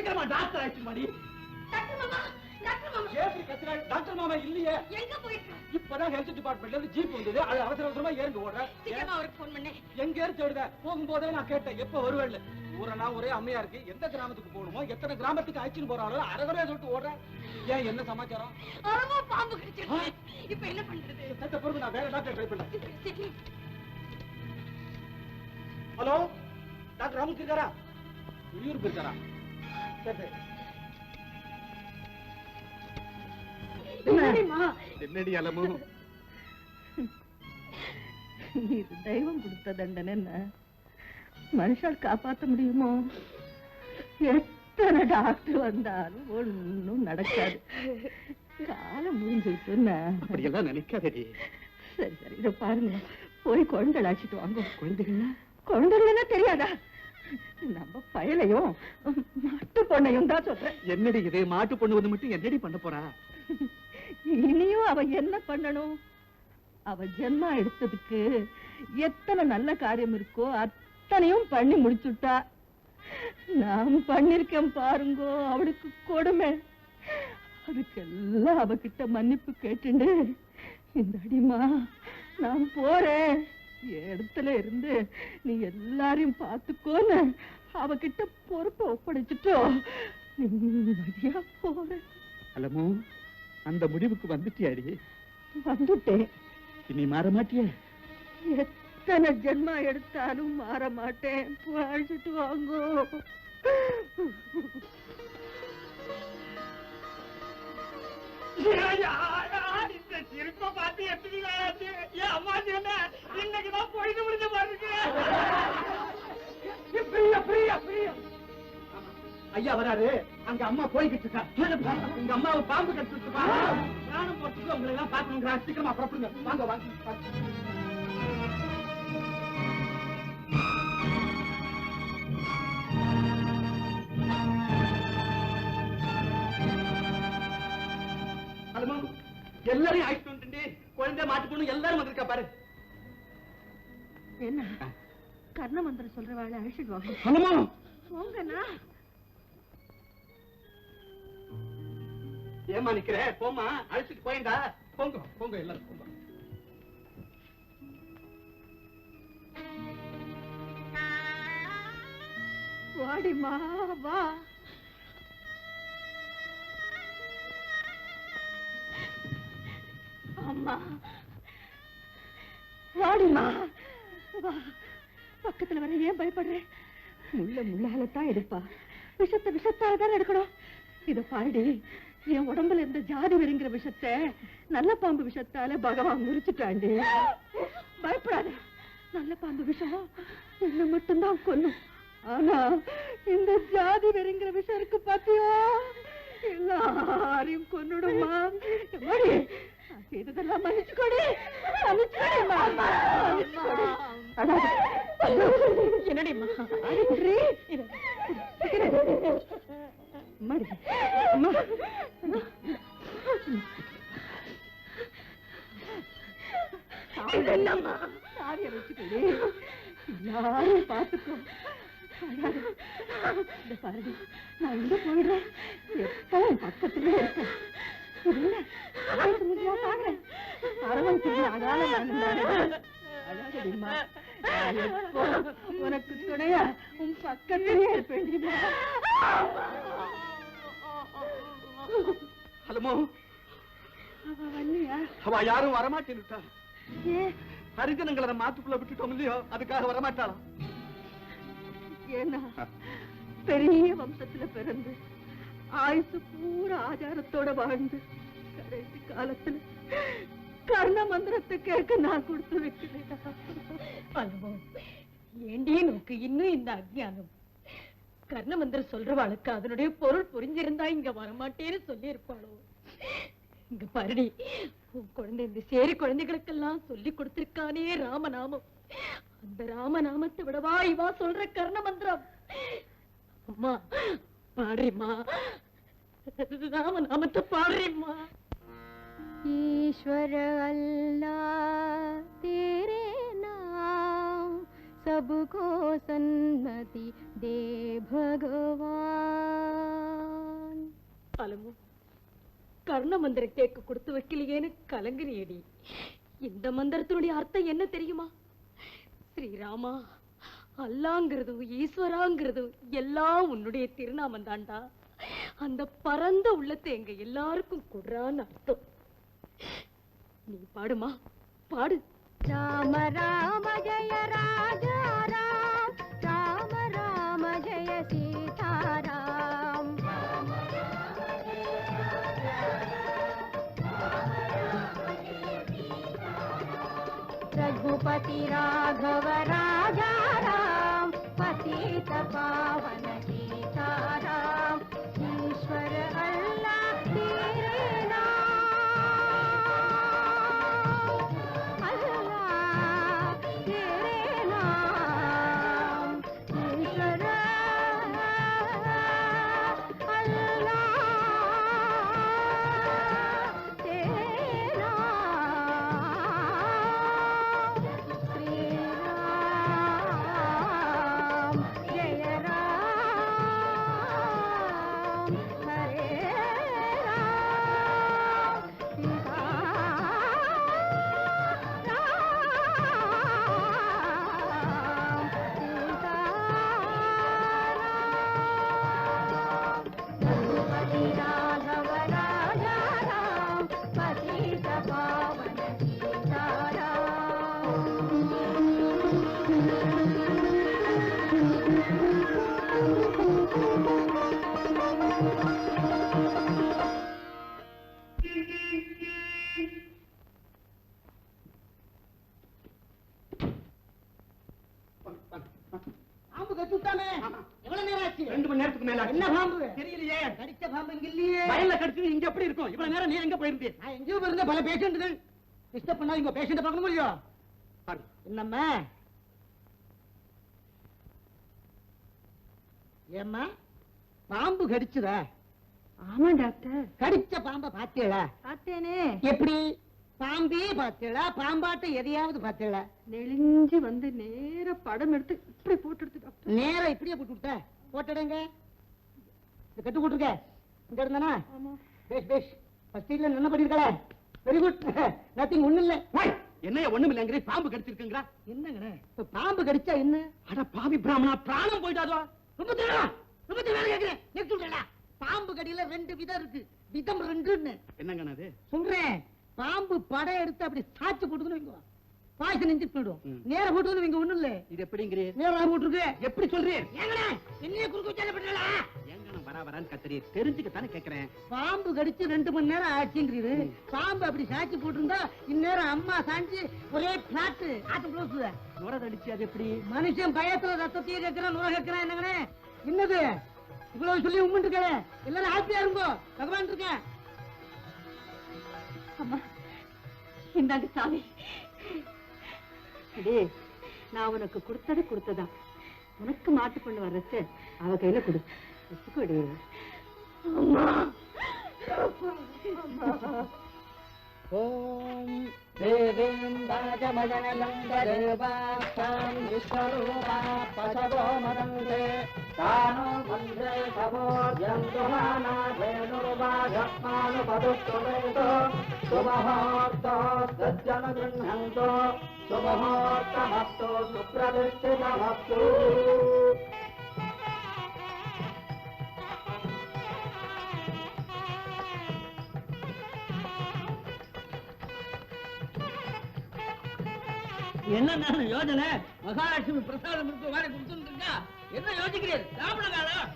சீக்கிரமா டாக்டர் ஆயிடுச்சு மாடி. டாக்டர் மாமா இல்லையே, எங்க போயிருக்க? இப்பதான் ஹெல்த் டிபார்ட்மெண்ட்ல இருந்து ஜீப் வந்தது. அது அவசர அவசரமா ஏறி ஓடுறேன். சீக்கிரமா அவருக்கு போன் பண்ணேன். எங்க ஏறி தேடுத? போகும்போதே நான் கேட்டேன் எப்ப வருவேன். ஊரெல்லாம் ஒரே அம்மையா இருக்கு. எந்த கிராமத்துக்கு போகணுமோ எத்தனை கிராமத்துக்கு அழைச்சிட்டு போறாளோ அரைகுறையா சொல்லிட்டு ஓடுறேன். ஏன் என்ன சமாச்சாரம்? பாம்பு கடிச்சிருச்சு. இப்ப என்ன பண்றது? பொறுப்பு, நான் வேற டாக்டர் ட்ரை பண்ணேன். ஹலோ, டாக்டர் ராமுக்கு இருக்காரா? வெளியூருக்கு இருக்காரா? சரி. என்னடி அலமு? இது தெய்வம் கொடுத்த தண்டனை. மனுஷால் காப்பாற்ற முடியுமோ? எத்தனை டாக்டர் வந்தாலும் ஒன்னும் நடக்காது. காலம் முடிஞ்சிட்டு. அப்படியெல்லாம் நினைக்காதடி. சரி சரி, இதை பாருங்க, போய் குழந்தை அழைச்சிட்டு வாங்க. குழந்தைகள்னா தெரியாதா? நம்ம பயலையும் மாட்டு பொண்ணையும் தான் சொல்றேன். என்னடி இது? மாட்டு பொண்ணு வந்து மட்டும் என்னடி பண்ண போறா? இனியும் அவ என்ன பண்ணணும்? அவ ஜென்மா எடுத்ததுக்கு எத்தனை நல்ல காரியம் இருக்கோ அத்தனையும் பண்ணி முடிச்சுட்டா. நாம் பண்ணிருக்கேன் பாருங்கோ அவளுக்கு கொடுமை. அதுக்கெல்லாம் அவகிட்ட மன்னிப்பு கேட்டுண்டு, இந்த அடிமா நான் போறேன், இடத்துல இருந்து நீ எல்லாரையும் பார்த்துக்கோன்னு அவகிட்ட பொறுப்பை ஒப்படைச்சிட்டோ நிம்மதியா போற. அலமு, அந்த முடிவுக்கு வந்துட்டியாடி? வந்துட்டேன். இனி மாற மாட்டிய? எத்தனை ஜென்மா எடுத்தாலும் மாற மாட்டேன். அழைச்சிட்டு வாங்கோ. சிரிப்ப பார்த்து எத்தனை நாளாச்சு? என் அம்மா சொன்ன இன்னைக்குதான் போயிட்டு முடிஞ்ச பாருங்க. ஐயா வராரு. அங்க அம்மா போய்கிட்டு இருக்கா. உங்க அம்மாவை பாம்பு கட்டு பிராணம் போட்டு உங்களை எல்லாம் பாக்கணுங்கிறா. சீக்கிரமா புறப்படுங்க. வாங்க வாங்க. எல்லாரையும் அழைச்சிட்டு வந்துட்டு குழந்தை மாட்டு பொண்ணு எல்லாரும் வந்திருக்கா பாரு. என்ன கர்ண மந்திரம் சொல்ற வேலை அழைச்சிட்டு வாங்க. போங்கண்ணா. ஏமா நிக்கிற? போமா, அழைச்சிட்டு போயண்டா. போங்க போங்க, எல்லாரும் போங்க. வாடிமா வா. அம்மா வாடிமா வா. பக்கத்துல வர ஏன் பயப்படுறேன்? முள்ள முள்ளாலத்தான் எடுப்பா, விஷத்தை விஷத்தால தான் எடுக்கணும். இத பாடி, என் உடம்புல இருந்த ஜாதி வெறிங்கிற விஷத்தை நல்ல பாம்பு விஷத்தால பகவான் முறிச்சுட்டாண்டி. பயப்படாத, நல்ல பாம்பு விஷம் என்ன மட்டும்தான் கொல்லும். ஆனா இந்த ஜாதி வெறிங்கிற விஷம் இருக்கு பாத்தியோ, எல்லாரையும் கொன்னுடுமா. செய்ததெல்லாம் மன்னிச்சுக்கொடி, மன்னிச்சுக்கொடிமா. என்னடிமா சாவிய வச்சுக்கடி, யாரும் பார்த்துக்கோ. இந்த பாருடி, நான் இங்க போயிடுறேன், எப்பவும் பக்கத்துல இருக்கேன். உனக்கு துணையா உன் பக்கத்திலே இருப்பேன். ஹலோ, அவ யாரும் வரமாட்டேன்னுட்டா. ஹரிஜனங்களை மாத்துக்குள்ள விட்டுட்டோம் இல்லையோ, அதுக்காக வரமாட்டாளாம். ஏன்னா பெரிய வம்சத்துல பிறந்து ஆயுசு பூரா ஆச்சாரத்தோட வாழ்ந்து கடைசி காலத்துல கர்ண மந்திரத்தை கேட்க நான் கொடுத்து வைக்கிறேன். ஏண்டியே நோக்கு இன்னும் இந்த அஜ்ஞானம். கர்ண மந்திரம் சொல்றவாளுக்கு அதனுடைய பொருள் புரிஞ்சிருந்தா இங்க வரமாட்டேன்னு சொல்லி இருப்பாளோ. இங்க பாருடி, உன் குழந்தை இந்த சேரி குழந்தைகளுக்கெல்லாம் சொல்லி கொடுத்திருக்கானே ராமநாமம். அந்த ராமநாமத்தை விடவா இவா சொல்ற கர்ண மந்திரம்? அம்மா பாடுறிமா, ராமநாமத்தை பாடுறிமா. ईश्वर अल्लाह तेरे नाम सबको सन्मति दे भगवान. அலமு, கர்ண மந்திரம் கேட்க கொடுத்து வைக்கலையேன்னு கலங்குறியடி. இந்த மந்திரத்தினுடைய அர்த்தம் என்ன தெரியுமா? ஸ்ரீராமா, அல்லாங்கிறதும் ஈஸ்வராங்கிறதும் எல்லாம் உன்னுடைய திருநாமம் தாண்டா. அந்த பரந்த உள்ளத்தை எங்க எல்லாருக்கும் கொடுறான்னு அர்த்தம். நீ பாடுமா, பாடு. राम राम जय राजा राम, राम राम जय सीता राम. रघुपति राघव राजा राम, पतित पावन सीता राम. ईश्वर अल्लाह तेरे नाम, अल्लाह तेरे नाम. ईश्वर अल्लाह तेरे नाम. श्री राम जय राम, हरे राम, सीता राम, सीता राम. रघुपति राघव राजा राम, पतित पावन सीता राम. பாம்பு கடிச்சு விட்டானே. எவ்வளவு நேரம் ஆச்சு? 2 மணி நேரத்துக்கு மேல. என்ன பாம்பு? தெரியலையே. கடிச்ச பாம்பு இங்க இல்லையே. வயல்ல கடிச்சு இங்க எப்படி இருக்கும்? இவ்வளவு நேரம் நீ எங்க போயிருந்தே? நான் எங்கேயோ இருந்த பல பேஷண்ட்கள் டிஸ்டர்ப் பண்ணா இங்க பேஷண்ட பார்க்க முடியும். என்னம்மா? ஏம்மா, பாம்பு கடிச்சுதா? ஆமா டாக்டர், கடிச்ச பாம்ப பாத்தீங்களா? பார்த்தேனே. எப்படி? பாம்பே பாத்தீங்களா? பாம்பாட்ட எதையாவது பாத்தீங்களா? நெளிஞ்சு வந்து நேர படம் எடுத்து இப்படி போட்டு எடுத்து டாக்டர். நேரா இப்படியே போட்டு விட்ட. போட்டுடுங்க. இந்த கட்டு போட்டுருக்க. இங்க இருந்தானா? ஆமா. பேஷ் பேஷ். ஃபர்ஸ்ட் இயர்ல என்ன பண்ணிருக்கல? Very good. நதிங் ஒண்ணு இல்ல. என்னைய ஒண்ணும் இல்லங்கிற பாம்பு கடிச்சிருக்குங்கறா. என்னங்கண்ணே? இப்ப பாம்பு கடிச்சா என்ன? அட பாவி பிராமணா, பிராணம் போயிடாதோ. ரொம்ப தேடா. ரொம்ப வேலை கேக்குறேன். நெக்ஸ்ட் விடடா. பாம்பு கடியில 2 விதம் இருக்கு. விதம் 2ன்னு என்னங்கண்ணா அது? சொல்றேன். பாம்பு படம் எடுத்து அப்படி சாச்சு போட்டுக்கணும் வைங்க. பாய்சன் இன்ஜெக்ட் பண்ணிடும். நேரா போட்டுக்கணும் வைங்க. ஒண்ணும் இல்ல. இது எப்படிங்கறே? நேரா போட்டுருக்கு. எப்படி சொல்றீ? ஏங்கண்ணே, என்னைய குறுக்கு வச்சால பண்ணலா? எங்கண்ணா வரான்னு கத்துறீ? தெரிஞ்சுக்க தானே கேக்குறேன். பாம்பு கடிச்சு 2 மணி நேரம் ஆச்சுங்கிறீரு. பாம்பு அப்படி சாட்சி போட்டிருந்தா இந்நேரம் அம்மா சாஞ்சி ஒரே பிளாட் ஆட்டு க்ளோஸ். நுரதடிச்சு அது எப்படி? மனுஷன் பயத்துல ரத்தத்தையே கேட்கிறான், நுர கேட்கிறான். என்னங்கண்ணே என்னது இவ்வளவு சொல்லி உம்மிட்டு இருக்கே? எல்லாரும் ஹாப்பியா இருங்கோ. பகவான் இருக்கேன். அம்மா, இந்தாங்க சாமி. அடே, நான் உனக்கு கொடுத்ததா. உனக்கு மாட்டு பொண்ணு வர்றச்சு அவ கையில கொடு. வச்சுக்கோடி. அம்மா. ஓம் தேவீம் ராஜமஜனலங்கரேவாம் விஸ்வரூபா பசவோ மதந்தே தானோ மந்தே சவோர்யந்துமானா வேணுர்வாஜமானு பதுஷ்டுவேதோ சுமஹோர்த்தோ சஜ்ஜன கிருண்ணந்தோ சுமஹோர்த்தமஸ்து சுப்ரதிஷ்டிதமஸ்து. என்ன யோஜனை? மகாலட்சுமி பிரசாதம் இருக்கு வாரி கொடுத்துட்டு இருக்கா. என்ன யோசிக்கிறீர்? சாப்பிட காலம்.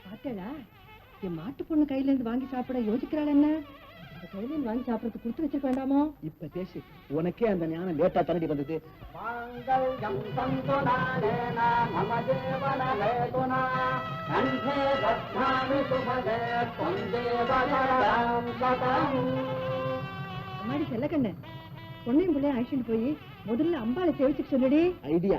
பாத்தேடா, என் மாட்டு பொண்ணு கையில இருந்து வாங்கி சாப்பிட யோசிக்கிறாள். என்ன கையில இருந்து வாங்கி சாப்பிடறது கொடுத்து வச்சிருக்க வேண்டாமோ? இப்ப பேசு. உனக்கே அந்த ஞானம் லேட்டா தாண்டி வந்தது. அம்மாடி செல்ல கண்ணு, பொண்ணையும் பிள்ளையும் அழைச்சிட்டு போய் முதல்ல அம்பாளை சேவிச்சுட்டு சொல்லுடி. ஐடியா.